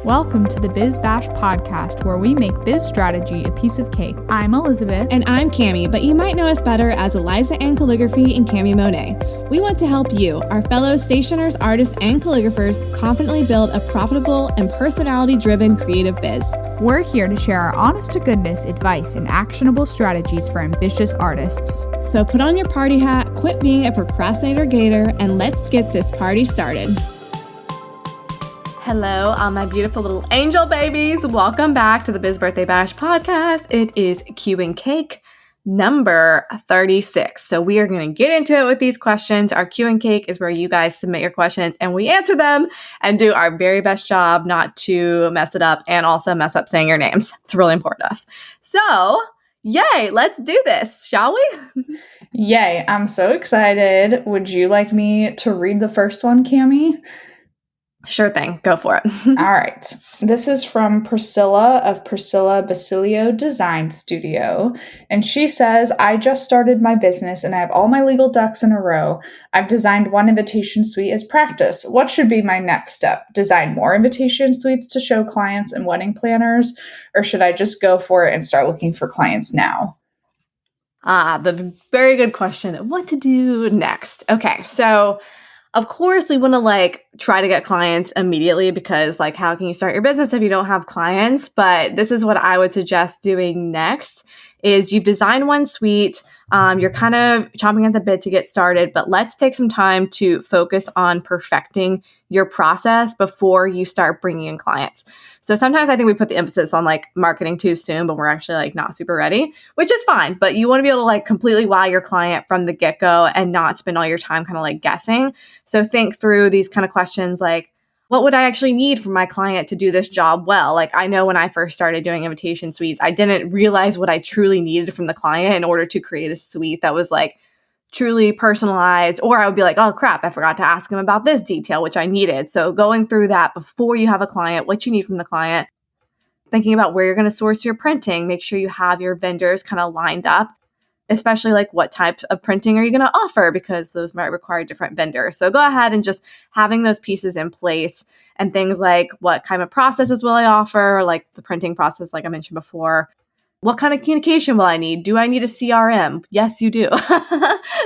Welcome to the Biz Bash podcast, where we make biz strategy a piece of cake. I'm Elisabeth. And I'm Cami, but you might know us better as Elisabeth and Calligraphy and Cami Monet. We want to help you, our fellow stationers, artists, and calligraphers, confidently build a profitable and personality-driven creative biz. We're here to share our honest-to-goodness advice and actionable strategies for ambitious artists. So put on your party hat, quit being a procrastinator gator, and let's get this party started. Hello, all my beautiful little angel babies. Welcome back to the Biz Birthday Bash podcast. It is Q and Cake number 36. So we are going to get into it with these questions. Our Q and Cake is where you guys submit your questions and we answer them and do our very best job not to mess it up and also mess up saying your names. It's really important to us. So, yay, let's do this, shall we? Yay, I'm so excited. Would you like me to read the first one, Cami? Sure thing. Go for it. All right. This is from Priscilla of Priscilla Basilio Design Studio. And she says, I just started my business and I have all my legal ducks in a row. I've designed one invitation suite as practice. What should be my next step? Design more invitation suites to show clients and wedding planners? Or should I just go for it and start looking for clients now? The very good question. What to do next? Okay. So of course, we want to try to get clients immediately because how can you start your business if you don't have clients? But this is what I would suggest doing next is you've designed one suite. You're kind of chomping at the bit to get started, but let's take some time to focus on perfecting your process before you start bringing in clients. So sometimes I think we put the emphasis on marketing too soon, but we're actually not super ready, which is fine. But you want to be able to completely wow your client from the get-go and not spend all your time kind of guessing. So think through these kind of questions what would I actually need from my client to do this job well? I know when I first started doing invitation suites, I didn't realize what I truly needed from the client in order to create a suite that was truly personalized, or I would be oh crap, I forgot to ask him about this detail, which I needed. So going through that before you have a client, what you need from the client, thinking about where you're going to source your printing, make sure you have your vendors kind of lined up, especially what types of printing are you going to offer because those might require different vendors. So go ahead and just having those pieces in place and things what kind of processes will I offer, the printing process, I mentioned before. What kind of communication will I need? Do I need a CRM? Yes, you do.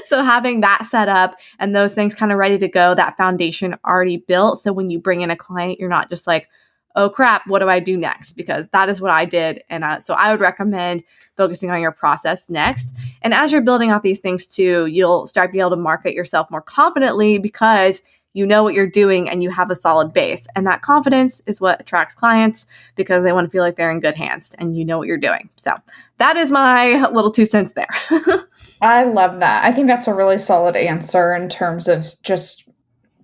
So having that set up and those things kind of ready to go, that foundation already built. So when you bring in a client, you're not just oh crap, what do I do next? Because that is what I did. And so I would recommend focusing on your process next. And as you're building out these things too, you'll start to be able to market yourself more confidently because you know what you're doing and you have a solid base. And that confidence is what attracts clients because they want to feel like they're in good hands and you know what you're doing. So that is my little 2 cents there. I love that. I think that's a really solid answer in terms of just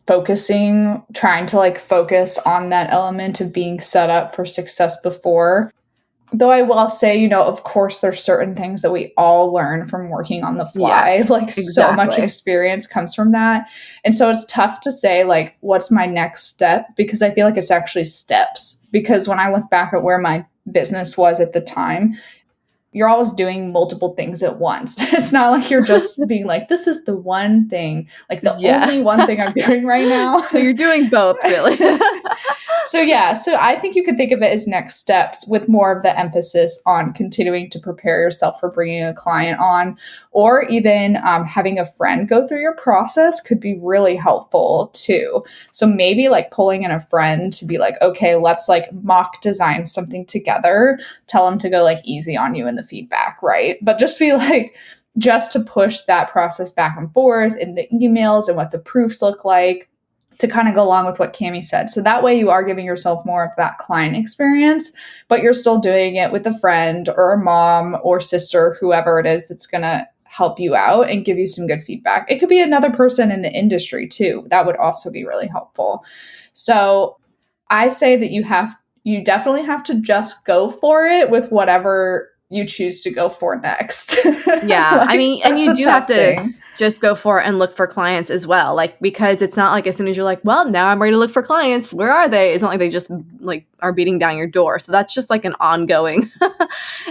focusing, trying to focus on that element of being set up for success before. Though I will say, of course, there's certain things that we all learn from working on the fly. Yes, exactly. So much experience comes from that. And so it's tough to say, what's my next step? Because I feel like it's actually steps. Because when I look back at where my business was at the time, you're always doing multiple things at once. It's not like you're just being this is the one thing, only one thing I'm doing right now. So you're doing both, really. So I think you could think of it as next steps with more of the emphasis on continuing to prepare yourself for bringing a client on, or even having a friend go through your process could be really helpful too. So maybe pulling in a friend to be okay, let's mock design something together, tell them to go easy on you in the feedback, right? But just be just to push that process back and forth in the emails and what the proofs look like, to kind of go along with what Cami said. So that way you are giving yourself more of that client experience, but you're still doing it with a friend or a mom or sister, whoever it is that's going to help you out and give you some good feedback. It could be another person in the industry too. That would also be really helpful. So I say that you definitely have to just go for it with whatever you choose to go for next. Yeah. I mean, and you do have to thing. Just go for it and look for clients as well. Because it's not as soon as you're well, now I'm ready to look for clients. Where are they? It's not they just are beating down your door. So that's just an ongoing,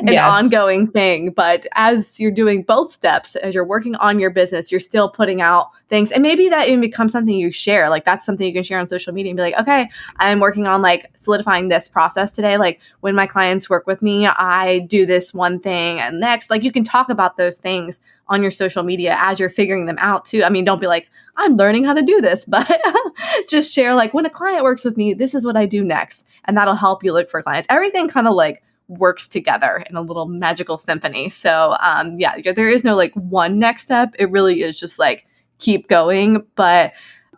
ongoing thing. But as you're doing both steps, as you're working on your business, you're still putting out things. And maybe that even becomes something you share. Like that's something you can share on social media and be like, okay, I'm working on like solidifying this process today. Like when my clients work with me, I do this one thing and next, like you can talk about those things on your social media as you're figuring them out too. I mean, don't be like, I'm learning how to do this, but just share like when a client works with me, this is what I do next. And that'll help you look for clients. Everything kind of like works together in a little magical symphony. So yeah, there is no like one next step. It really is just like keep going, but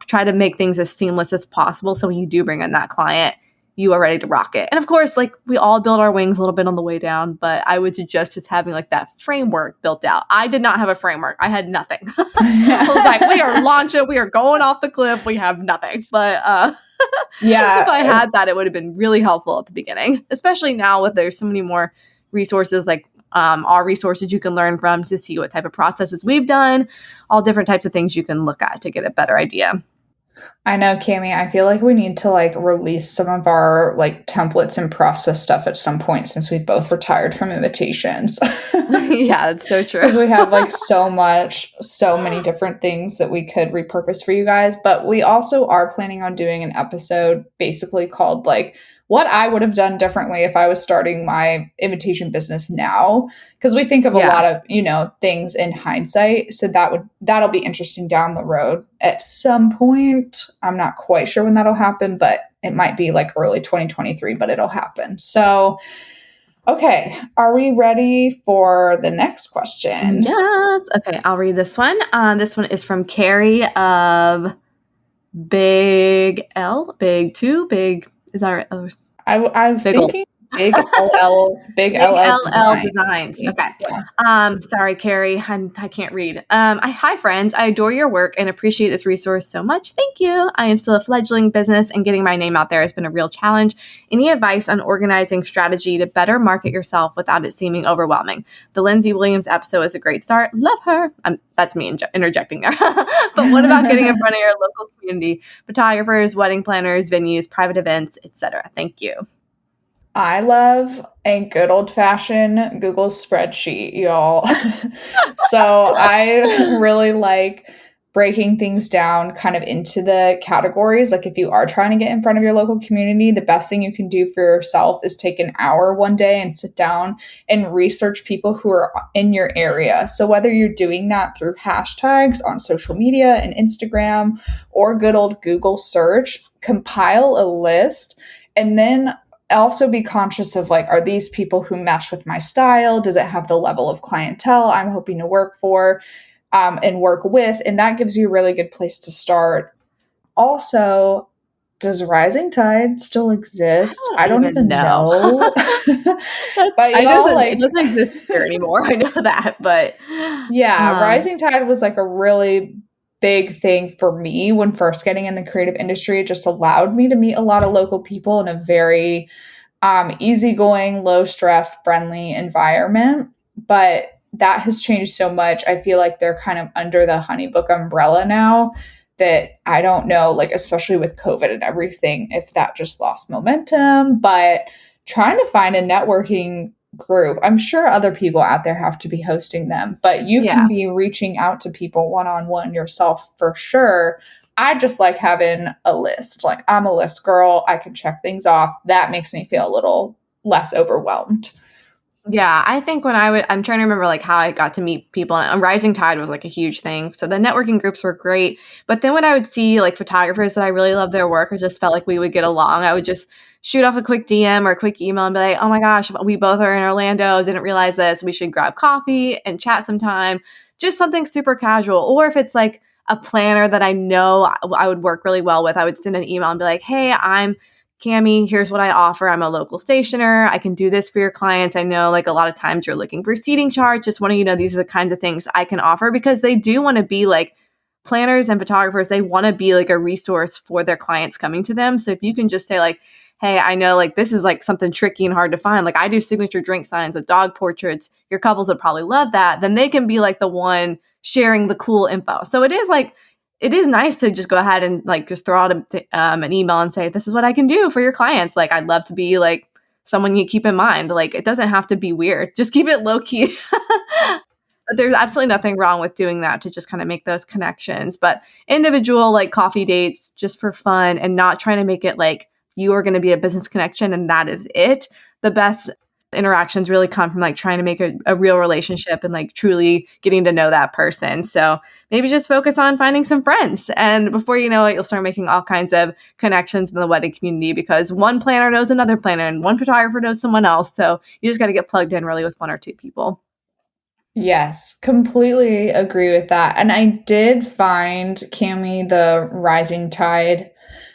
try to make things as seamless as possible. So when you do bring in that client, you are ready to rock it. And of course, like we all build our wings a little bit on the way down, but I would suggest just having like that framework built out. I did not have a framework. I had nothing. I was like, we are launching, we are going off the cliff. We have nothing. But yeah, if I had that, it would have been really helpful at the beginning, especially now with there's so many more resources like our resources you can learn from to see what type of processes we've done, all different types of things you can look at to get a better idea. I know, Cami, I feel like we need to like release some of our like templates and process stuff at some point since we both retired from invitations. Yeah, it's so true. Because we have like so many different things that we could repurpose for you guys. But we also are planning on doing an episode basically called like what I would have done differently if I was starting my invitation business now. Because we think of a lot of, things in hindsight. So that'll be interesting down the road at some point. I'm not quite sure when that'll happen, but it might be like early 2023, but it'll happen. So, okay. Are we ready for the next question? Yes. Okay. I'll read this one. This one is from Carrie of Big L, Big 2, Big. Is that right? Oh, I'm thinking Big LL Designs. Okay. Yeah. Sorry, Carrie. I can't read. Hi, friends. I adore your work and appreciate this resource so much. Thank you. I am still a fledgling business and getting my name out there has been a real challenge. Any advice on organizing strategy to better market yourself without it seeming overwhelming? The Lindsay Williams episode is a great start. Love her. That's me interjecting there. But what about getting in front of your local community, photographers, wedding planners, venues, private events, etc.? Thank you. I love a good old-fashioned Google spreadsheet, y'all. So I really like breaking things down kind of into the categories. Like if you are trying to get in front of your local community, the best thing you can do for yourself is take an hour one day and sit down and research people who are in your area. So whether you're doing that through hashtags on social media and Instagram or good old Google search, compile a list and then also be conscious of like, are these people who match with my style? Does it have the level of clientele I'm hoping to work for and work with? And that gives you a really good place to start. Also, does Rising Tide still exist? I don't even know. But it doesn't exist here anymore. I know that, but yeah, Rising Tide was like a really big thing for me when first getting in the creative industry. It just allowed me to meet a lot of local people in a very easygoing, low stress, friendly environment. But that has changed so much. I feel like they're kind of under the Honeybook umbrella now that I don't know, like, especially with COVID and everything, if that just lost momentum. But trying to find a networking group, I'm sure other people out there have to be hosting them, but you can be reaching out to people one-on-one yourself for sure. I just like having a list. Like I'm a list girl. I can check things off. That makes me feel a little less overwhelmed. Yeah, I think when I'm trying to remember like how I got to meet people, and Rising Tide was like a huge thing. So the networking groups were great. But then when I would see like photographers that I really loved their work, I just felt like we would get along. I would just shoot off a quick DM or a quick email and be like, oh my gosh, we both are in Orlando. Didn't realize this. We should grab coffee and chat sometime. Just something super casual. Or if it's like a planner that I know I would work really well with, I would send an email and be like, hey, I'm Cami, here's what I offer. I'm a local stationer. I can do this for your clients. I know like a lot of times you're looking for seating charts. Just want to, these are the kinds of things I can offer, because they do want to be like planners and photographers. They want to be like a resource for their clients coming to them. So if you can just say like, hey, I know like this is like something tricky and hard to find. Like I do signature drink signs with dog portraits. Your couples would probably love that. Then they can be like the one sharing the cool info. So it is nice to just go ahead and like just throw out an email and say, this is what I can do for your clients. Like I'd love to be like someone you keep in mind. Like it doesn't have to be weird. Just keep it low key. But there's absolutely nothing wrong with doing that to just kind of make those connections. But individual like coffee dates just for fun and not trying to make it like you are going to be a business connection and that is it. The best interactions really come from like trying to make a real relationship and like truly getting to know that person. So maybe just focus on finding some friends. And before you know it, you'll start making all kinds of connections in the wedding community because one planner knows another planner and one photographer knows someone else. So you just got to get plugged in really with one or two people. Yes, completely agree with that. And I did find, Cami, the Rising Tide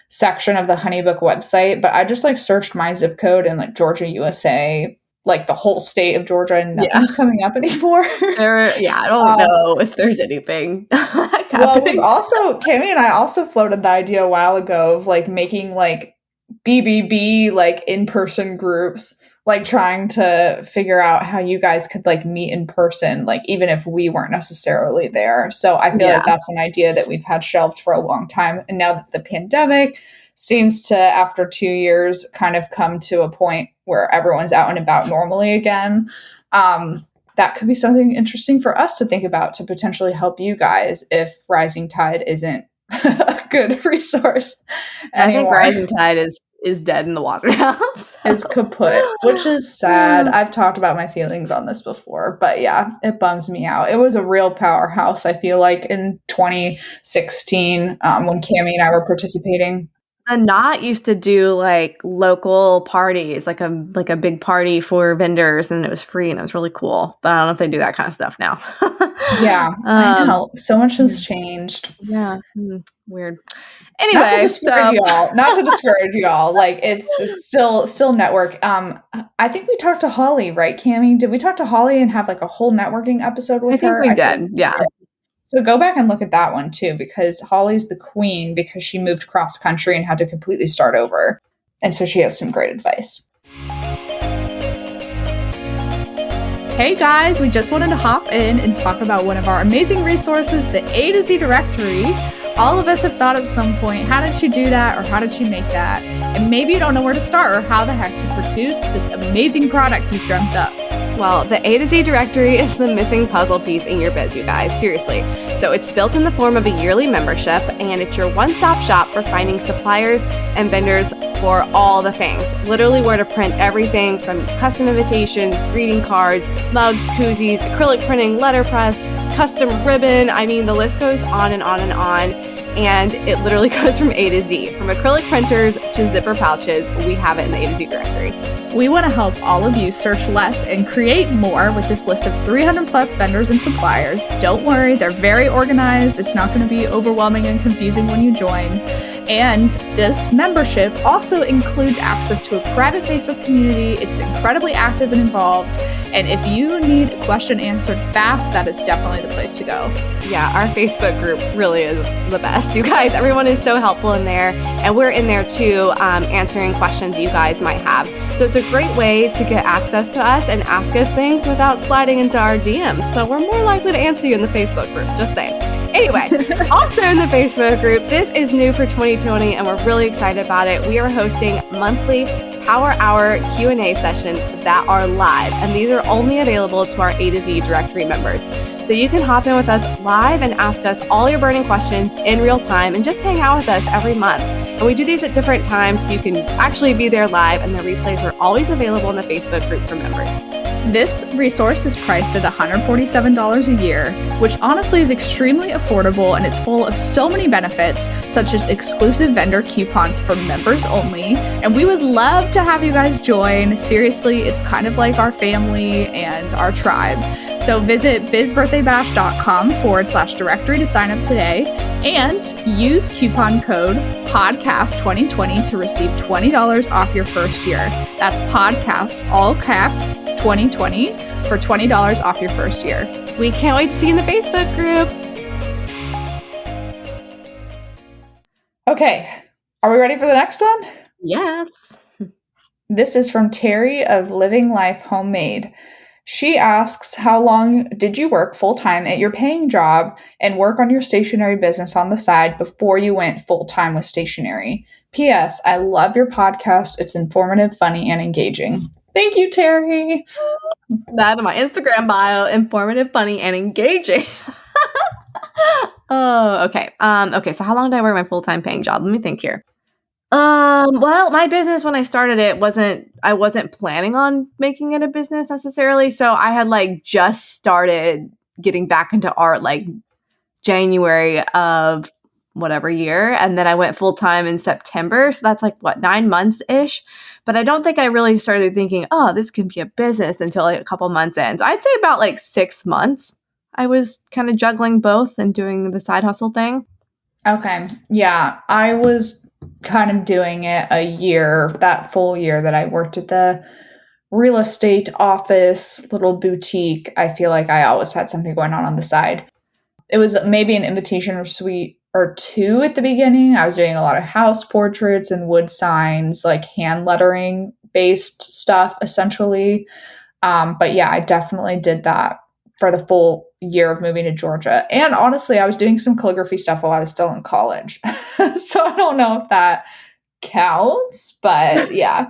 section of the Honeybook website, but I just like searched my zip code in like Georgia, USA, like the whole state of Georgia, and nothing's coming up anymore. I don't know if there's anything happening. Well, Cami and I also floated the idea a while ago of like making like BBB, like in-person groups, like trying to figure out how you guys could like meet in person, like even if we weren't necessarily there. So I feel like that's an idea that we've had shelved for a long time. And now that the pandemic seems to, after 2 years, kind of come to a point where everyone's out and about normally again, that could be something interesting for us to think about to potentially help you guys if Rising Tide isn't a good resource anymore. I think Rising Tide is dead in the water now. Is kaput, which is sad. I've talked about my feelings on this before, but yeah, it bums me out. It was a real powerhouse, I feel like, in 2016 when Cami and I were participating. The Knot used to do like local parties, like a big party for vendors, and it was free and it was really cool. But I don't know if they do that kind of stuff now. Yeah, I know. So much has changed. Yeah, weird. Anyway, not to discourage y'all. Like it's still network. I think we talked to Holly, right, Cami? Did we talk to Holly and have like a whole networking episode with her? I think we did. Yeah. So go back and look at that one too, because Holly's the queen because she moved cross country and had to completely start over. And so she has some great advice. Hey guys, we just wanted to hop in and talk about one of our amazing resources, the A to Z directory. All of us have thought at some point, how did she do that or how did she make that? And maybe you don't know where to start or how the heck to produce this amazing product you've dreamt up. Well, the A to Z directory is the missing puzzle piece in your biz, you guys, seriously. So it's built in the form of a yearly membership, and it's your one-stop shop for finding suppliers and vendors for all the things. Literally where to print everything from custom invitations, greeting cards, mugs, koozies, acrylic printing, letterpress, custom ribbon. I mean, the list goes on and on and on. And it literally goes from A to Z. From acrylic printers to zipper pouches, we have it in the A to Z directory. We want to help all of you search less and create more with this list of 300 plus vendors and suppliers. Don't worry, they're very organized. It's not going to be overwhelming and confusing when you join. And this membership also includes access to a private Facebook community. It's incredibly active and involved. And if you need a question answered fast, that is definitely the place to go. Yeah, our Facebook group really is the best. You guys, everyone is so helpful in there. And we're in there too, answering questions you guys might have. So it's a great way to get access to us and ask us things without sliding into our DMs. So we're more likely to answer you in the Facebook group, just saying. Anyway, also in the Facebook group, this is new for 2020 and we're really excited about it. We are hosting monthly Power Hour Q&A sessions that are live, and these are only available to our A to Z directory members. So you can hop in with us live and ask us all your burning questions in real time and just hang out with us every month. And we do these at different times so you can actually be there live, and the replays are always available in the Facebook group for members. This resource is priced at $147 a year, which honestly is extremely affordable and is full of so many benefits, such as exclusive vendor coupons for members only. And we would love to have you guys join. Seriously, it's kind of like our family and our tribe. So visit bizbirthdaybash.com/directory to sign up today and use coupon code podcast2020 to receive $20 off your first year. That's podcast, all caps, 2020 for $20 off your first year. We can't wait to see you in the Facebook group. Okay, are we ready for the next one? Yes. This is from Terry of Living Life Homemade. She asks, how long did you work full-time at your paying job and work on your stationery business on the side before you went full-time with stationery? P.S. I love your podcast. It's informative, funny, and engaging. Thank you, Terry. that in my Instagram bio, informative, funny, and engaging. Oh, okay. Okay, so how long did I work my full-time paying job? Let me think here. Well, my business when I started it I wasn't planning on making it a business necessarily. So I had like just started getting back into art like January of whatever year. And then I went full time in September. So that's like what, 9 months ish. But I don't think I really started thinking, oh, this can be a business until like a couple months in. So I'd say about like 6 months. I was kind of juggling both and doing the side hustle thing. Okay. Yeah. I was kind of doing it a year, that full year that I worked at the real estate office, little boutique. I feel like I always had something going on the side. It was maybe an invitation or suite or two at the beginning. I was doing a lot of house portraits and wood signs, like hand lettering based stuff, essentially. But yeah, I definitely did that for the full year of moving to Georgia. And honestly, I was doing some calligraphy stuff while I was still in college. So I don't know if that counts, but yeah.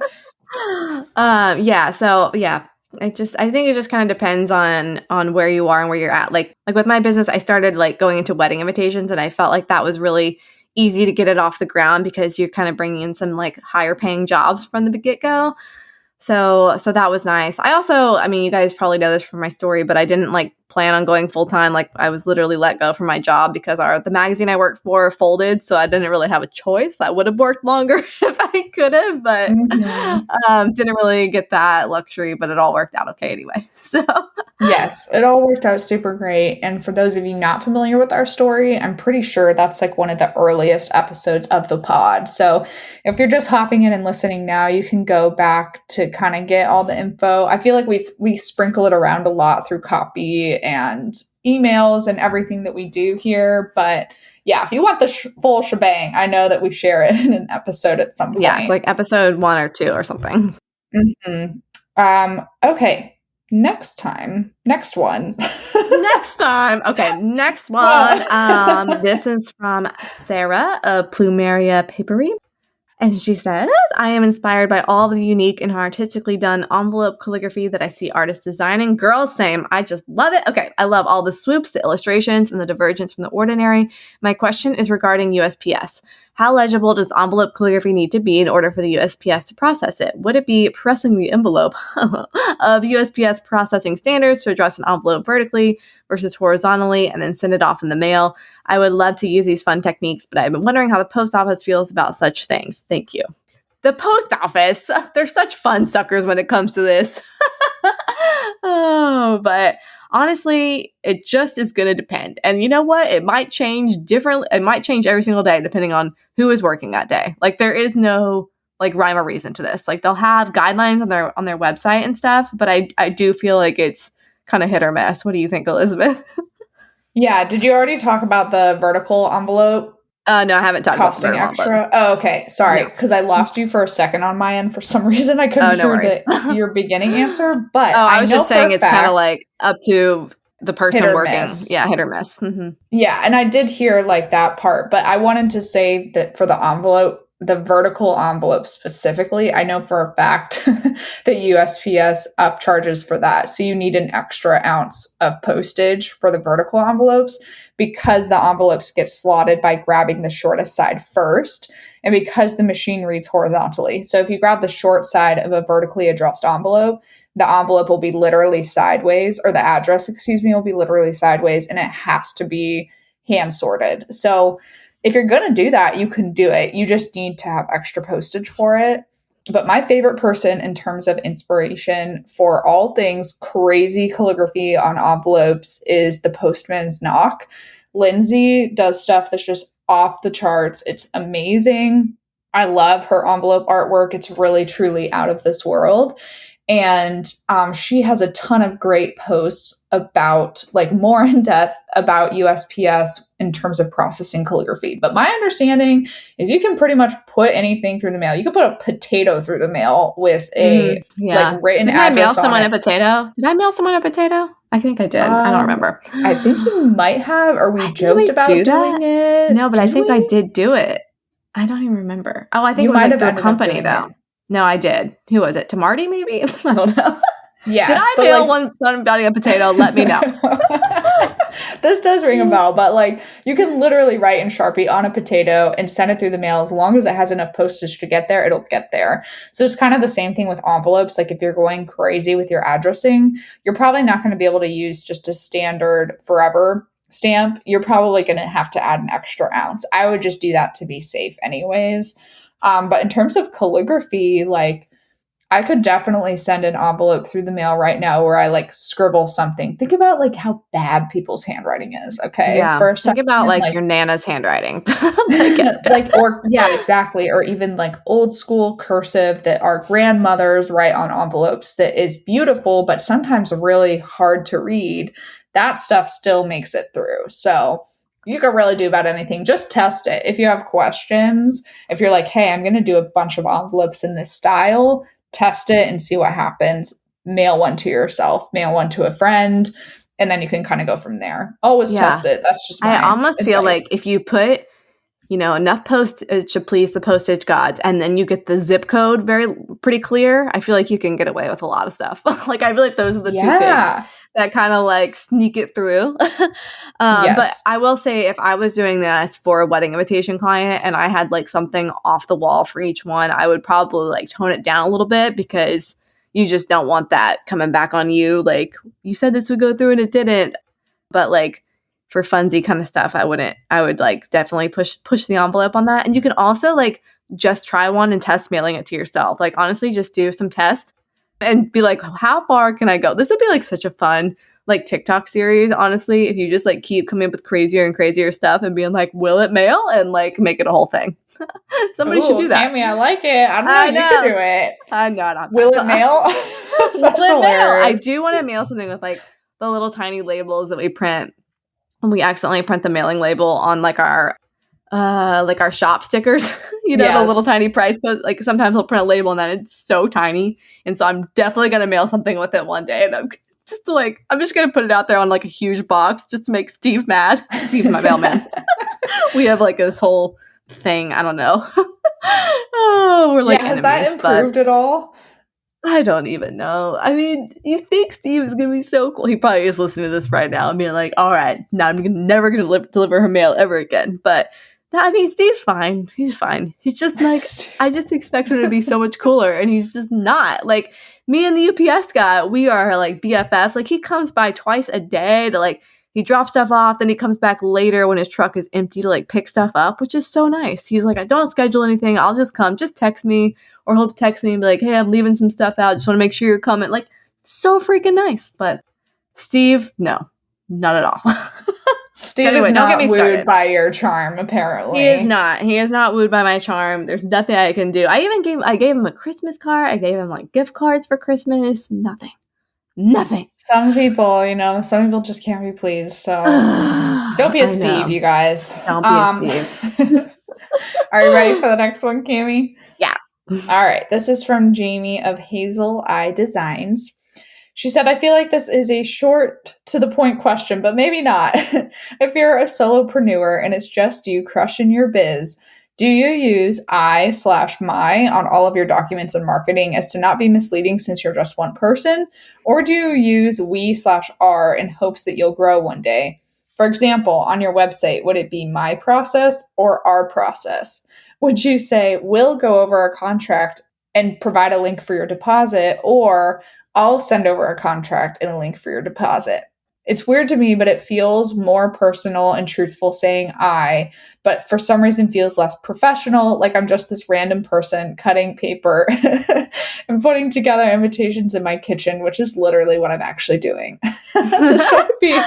Yeah. So yeah, I think it just kind of depends on where you are and where you're at. Like with my business, I started like going into wedding invitations, and I felt like that was really easy to get it off the ground because you're kind of bringing in some like higher paying jobs from the get go. So that was nice. I also, I mean, you guys probably know this from my story, but I didn't like plan on going full time. Like I was literally let go from my job because the magazine I worked for folded. So I didn't really have a choice. I would have worked longer if I could have, but didn't really get that luxury, but it all worked out okay anyway. So yes, it all worked out super great. And for those of you not familiar with our story, I'm pretty sure that's like one of the earliest episodes of the pod. So if you're just hopping in and listening now, you can go back to kind of get all the info. I feel like we sprinkle it around a lot through copy and emails and everything that we do here. But yeah, if you want the full shebang, I know that we share it in an episode at some point. Yeah, it's like episode 1 or 2 or something. Mm-hmm. Okay. Next one. Next time. Okay, next one. This is from Sarah of Plumeria Papery. And she says, I am inspired by all the unique and artistically done envelope calligraphy that I see artists designing. Girls, same. I just love it. Okay, I love all the swoops, the illustrations, and the divergence from the ordinary. My question is regarding USPS. How legible does envelope calligraphy need to be in order for the USPS to process it? Would it be pressing the envelope of USPS processing standards to address an envelope vertically versus horizontally and then send it off in the mail? I would love to use these fun techniques, but I've been wondering how the post office feels about such things. Thank you. The post office, they're such fun suckers when it comes to this. Oh, but honestly, it just is going to depend. And you know what? It might change differently. It might change every single day depending on who is working that day. Like there is no like rhyme or reason to this. Like they'll have guidelines on their website and stuff, but I do feel like it's kind of hit or miss. What do you think, Elisabeth? Yeah. Did you already talk about the vertical envelope? No, I haven't talked costing about extra. Oh, okay. Sorry, because I lost you for a second on my end. For some reason, I couldn't hear your beginning answer. But I was just saying it's kind of like up to the person working. Miss. Yeah, hit or miss. Mm-hmm. Yeah, and I did hear like that part, but I wanted to say that for the envelope, the vertical envelope specifically, I know for a fact that USPS upcharges for that. So you need an extra ounce of postage for the vertical envelopes because the envelopes get slotted by grabbing the shortest side first and because the machine reads horizontally. So if you grab the short side of a vertically addressed envelope, the envelope will be literally sideways, or the address, will be literally sideways, and it has to be hand sorted. So if you're going to do that, you can do it. You just need to have extra postage for it. But my favorite person in terms of inspiration for all things crazy calligraphy on envelopes is the Postman's Knock. Lindsay does stuff that's just off the charts. It's amazing. I love her envelope artwork. It's really, truly out of this world. And she has a ton of great posts about, like, more in depth about USPS in terms of processing calligraphy. But my understanding is you can pretty much put anything through the mail. You can put a potato through the mail with a like written address. Did I mail someone a potato? Did I mail someone a potato? I think I did. I don't remember. I think you might have, or we joked about doing it. No, but I think I did do it. I don't even remember. Oh, I think it was like the company though. No, I did. Who was it? To Marty, maybe? I don't know. Yes, Did I but, mail like, somebody a potato? Let me know. This does ring a bell, but like you can literally write in Sharpie on a potato and send it through the mail. As long as it has enough postage to get there, it'll get there. So it's kind of the same thing with envelopes. Like if you're going crazy with your addressing, you're probably not going to be able to use just a standard forever stamp. You're probably going to have to add an extra ounce. I would just do that to be safe anyways. But in terms of calligraphy, like I could definitely send an envelope through the mail right now where I like scribble something. Think about like how bad people's handwriting is, okay? Yeah. For a Think second, about like like your Nana's handwriting. like or yeah, exactly. Or even like old school cursive that our grandmothers write on envelopes that is beautiful, but sometimes really hard to read. That stuff still makes it through. So you can really do about anything. Just test it. If you have questions, if you're like, hey, I'm going to do a bunch of envelopes in this style, test it and see what happens. Mail one to yourself, mail one to a friend, and then you can kind of go from there. Always test it. That's just my I almost feel advice. like if you put, enough postage to please the postage gods, and then you get the zip code pretty clear, I feel like you can get away with a lot of stuff. Like I feel like those are the two things that kind of like sneak it through. But I will say if I was doing this for a wedding invitation client and I had like something off the wall for each one, I would probably like tone it down a little bit because you just don't want that coming back on you. Like you said this would go through and it didn't. But like for funsy kind of stuff, I would like definitely push the envelope on that. And you can also like just try one and test mailing it to yourself. Like honestly, just do some tests and be like, how far can I go? This would be like such a fun like TikTok series, honestly, if you just like keep coming up with crazier and crazier stuff and being like, will it mail? And like make it a whole thing. Somebody should do that. Cami, I like it. I don't know. You can do it. I know. Not will it mail? That's hilarious. I do want to mail something with like the little tiny labels that we print. We accidentally print the mailing label on like our shop stickers, the little tiny price post. Like sometimes I'll print a label and then it's so tiny. And so I'm definitely going to mail something with it one day. And I'm just going to put it out there on like a huge box just to make Steve mad. Steve's my mailman. We have like this whole thing. I don't know. Oh, we're like has enemies, that improved at all? I don't even know. I mean, you think Steve is going to be so cool. He probably is listening to this right now and being like, all right, now I'm never going to deliver her mail ever again. But I mean, Steve's fine. He's fine. He's just like, I just expect him to be so much cooler. And he's just not. Like me and the UPS guy, we are like BFFs. Like he comes by twice a day to like, he drops stuff off. Then he comes back later when his truck is empty to like pick stuff up, which is so nice. He's like, I don't schedule anything. I'll just come. Just text me. Or he'll text me and be like, hey, I'm leaving some stuff out. Just want to make sure you're coming. Like, so freaking nice. But Steve, no, not at all. Steve is not wooed by your charm, apparently. He is not. He is not wooed by my charm. There's nothing I can do. I gave him a Christmas card. I gave him like gift cards for Christmas. Nothing. Some people just can't be pleased. So don't be a Steve, you guys. Don't be a Steve. Are you ready for the next one, Cami? Yeah. All right. This is from Jamie of Hazel Eye Designs. She said, I feel like this is a short to the point question, but maybe not. If you're a solopreneur and it's just you crushing your biz, do you use I/my on all of your documents and marketing as to not be misleading since you're just one person? Or do you use we/our in hopes that you'll grow one day? For example, on your website, would it be my process or our process? Would you say, we'll go over a contract and provide a link for your deposit, or I'll send over a contract and a link for your deposit? It's weird to me, but it feels more personal and truthful saying I, but for some reason feels less professional, like I'm just this random person cutting paper and putting together invitations in my kitchen, which is literally what I'm actually doing. This might be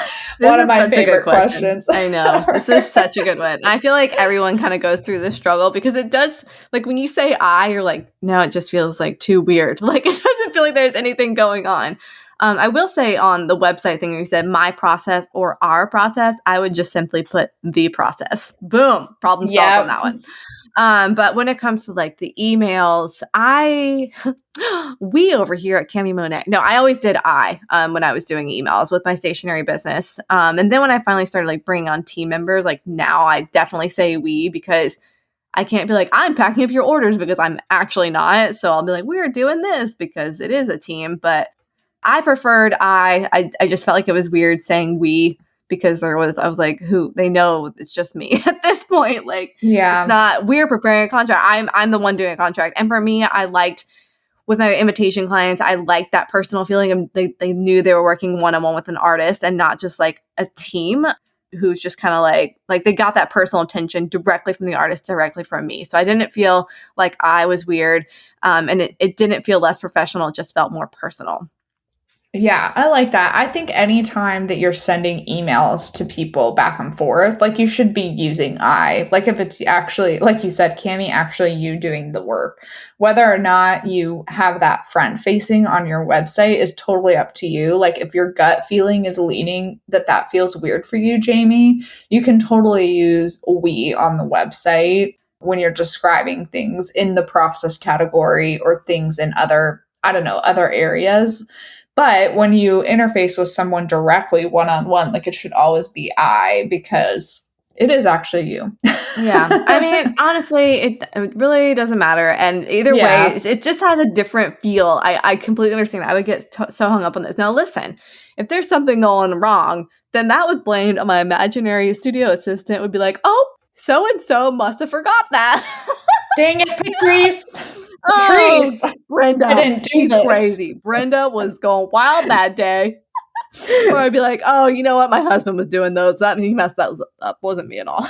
one of my favorite questions. I know. This is such a good one. I feel like everyone kind of goes through this struggle because it does, like when you say I, you're like, no, it just feels like too weird. Like it doesn't feel like there's anything going on. I will say on the website thing, you said my process or our process, I would just simply put the process. Boom. Problem solved on that one. But when it comes to like the emails, we over here at Cami Monet, no, I always did when I was doing emails with my stationery business. And then when I finally started like bringing on team members, like now I definitely say we, because I can't be like, I'm packing up your orders because I'm actually not. So I'll be like, we're doing this because it is a team. But I preferred I just felt like it was weird saying we because I was like, who they know it's just me at this point. Like, Yeah. it's not, we're preparing a contract. I'm the one doing a contract. And for me, I liked with my invitation clients, I liked that personal feeling. And they knew they were working one-on-one with an artist and not just like a team who's just kind of like they got that personal attention directly from the artist, directly from me. So I didn't feel like I was weird. And it didn't feel less professional. It just felt more personal. Yeah, I like that. I think anytime that you're sending emails to people back and forth, like you should be using I. Like if it's actually, like you said, Cami, actually you doing the work. Whether or not you have that front facing on your website is totally up to you. Like if your gut feeling is leaning that feels weird for you, Jamie, you can totally use we on the website when you're describing things in the process category or things in other, I don't know, other areas. But when you interface with someone directly one-on-one, like it should always be I because it is actually you. Yeah. I mean, honestly, it really doesn't matter. And either way, it just has a different feel. I completely understand. I would get so hung up on this. Now, listen, if there's something going wrong, then that was blamed on my imaginary studio assistant would be like, oh, so-and-so must have forgot that. Dang it, Patrice. Oh, Brenda, I didn't do she's that. crazy. Brenda was going wild that day. Or I'd be like, oh, you know what? My husband was doing those. That he messed that up. Wasn't me at all.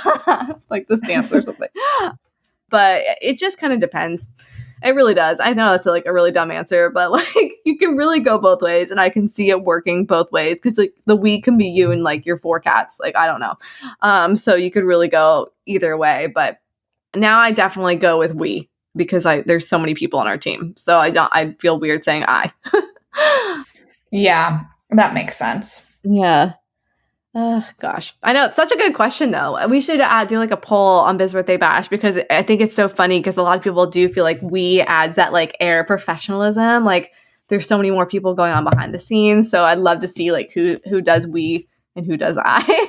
Like the stamps or something. But it just kind of depends. It really does. I know that's like a really dumb answer, but like you can really go both ways, and I can see it working both ways because like the we can be you and like your 4 cats. Like I don't know. So you could really go either way. But now I definitely go with we because there's so many people on our team. So I feel weird saying I. Yeah, that makes sense. Yeah. Gosh. I know. It's such a good question, though. We should do like a poll on Biz Birthday Bash because I think it's so funny because a lot of people do feel like we adds that like air of professionalism. Like there's so many more people going on behind the scenes. So I'd love to see like who does we and who does I.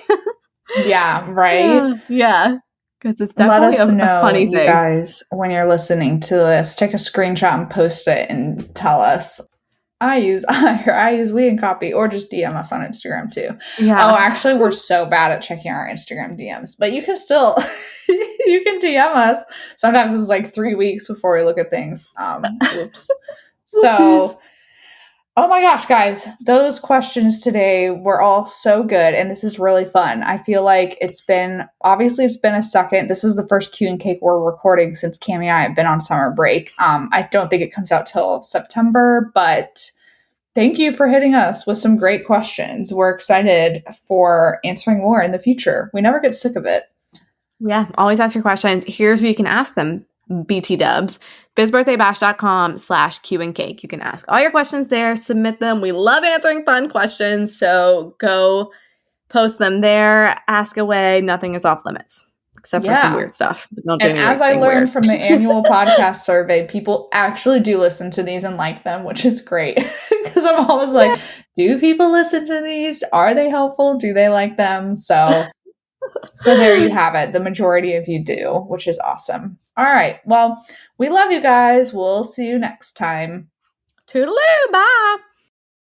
Yeah, right? Yeah. Because it's Let definitely us know, a funny you thing. guys, when you're listening to this, take a screenshot and post it and tell us. I use I or I use we and copy, or just DM us on Instagram too. Yeah. Oh, actually, we're so bad at checking our Instagram DMs, but you can still you can DM us. Sometimes it's like 3 weeks before we look at things. Whoops. So, oh my gosh, guys, those questions today were all so good, and this is really fun. I feel like it's been a second. This is the first Q and Cake we're recording since Cami and I have been on summer break. I don't think it comes out till September, but thank you for hitting us with some great questions. We're excited for answering more in the future. We never get sick of it. Yeah, always ask your questions. Here's where you can ask them, BT dubs. bizbirthdaybash.com/Q and Cake. You can ask all your questions there, submit them. We love answering fun questions. So go post them there, ask away. Nothing is off limits except for some weird stuff. And as I learned from the annual podcast survey, people actually do listen to these and like them, which is great. Because I'm always like, do people listen to these? Are they helpful? Do they like them? So there you have it. The majority of you do, which is awesome. All right. Well, we love you guys. We'll see you next time. Toodaloo. Bye.